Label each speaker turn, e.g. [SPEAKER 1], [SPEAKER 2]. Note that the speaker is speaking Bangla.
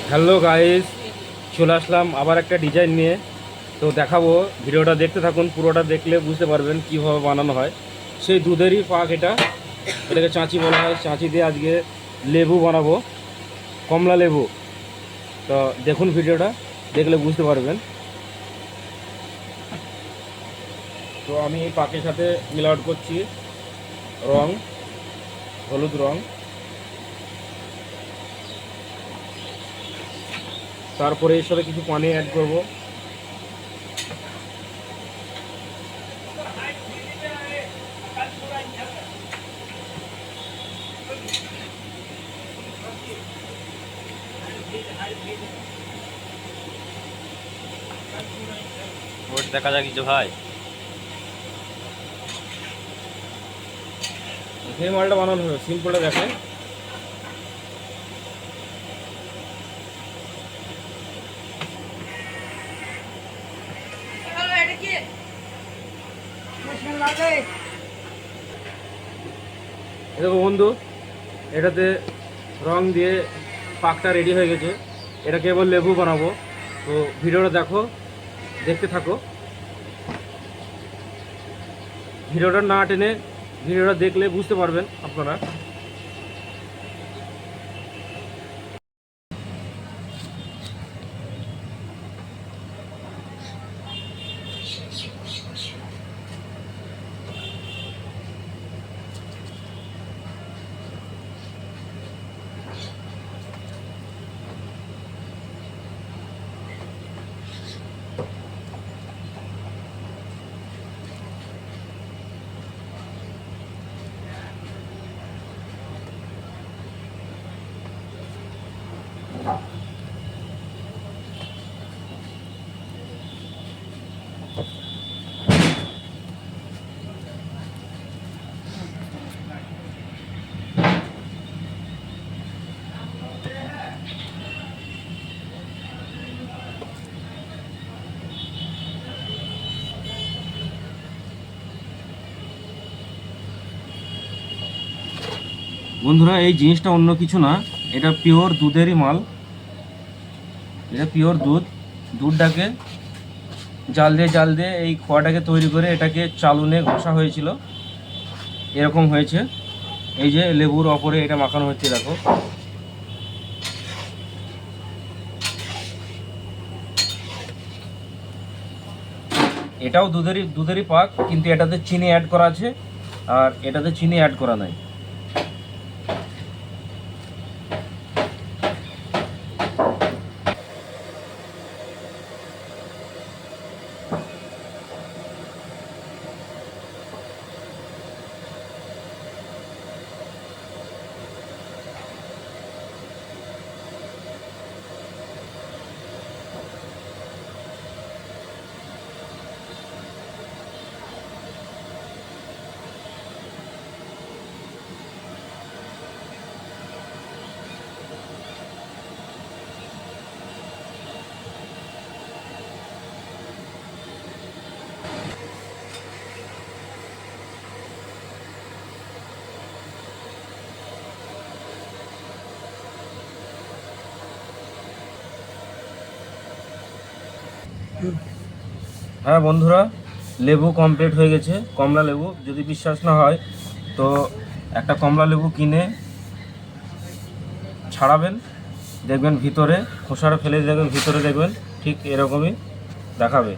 [SPEAKER 1] হ্যালো গাইস, চলে আসলাম আবার একটা ডিজাইন নিয়ে। তো দেখাবো, ভিডিওটা দেখতে থাকুন। পুরোটা দেখলে বুঝতে পারবেন কীভাবে বানানো হয়। সেই দুধেরই পাক এটাকে চাঁচি বলা হয়। চাঁচি দিয়ে আজকে লেবু বানাবো, কমলা লেবু। তো দেখুন, ভিডিওটা দেখলে বুঝতে পারবেন। তো আমি এই পাকের সাথে মিলাওয়াট করছি রং, হলুদ রং। তারপরে এর সাথে কিছু পানি অ্যাড করব।
[SPEAKER 2] ওট দেখা যাক কিছু ভাই।
[SPEAKER 1] সেই মালটা বানানো হবে, সিম্পলটা দেখেন। দেখো বন্ধু, এটাতে রং দিয়ে পাকটা রেডি হয়ে গেছে। এটাকে এবার লেবু বানাবো। তো ভিডিওটা দেখো, দেখতে থাকো। ভিডিওটা না টেনে ভিডিওটা দেখলে বুঝতে পারবেন আপনারা। বন্ধুরা, এই জিনিসটা অন্য কিছু না, এটা পিওর দুধেরই মাল। এটা পিওর দুধটাকে জাল দিয়ে এই খোয়াটাকে তৈরি করে এটাকে চালুনে ঘষা হয়েছিল, এরকম হয়েছে। এই যে লেবুর ওপরে এটা মাখানো হচ্ছে, দেখো। এটাও দুধেরই পাক, কিন্তু এটাতে চিনি অ্যাড করা আছে আর এটাতে চিনি অ্যাড করা নাই। হ্যাঁ বন্ধুরা, লেবু কমপ্লিট হয়ে গেছে, কমলা লেবু। যদি বিশ্বাস না হয় তো একটা কমলা লেবু কিনে ছাড়াবেন, দেখবেন ভিতরে খোসাটা ফেলে দেখবেন, ভিতরে দেখবেন ঠিক এরকমই দেখাবে।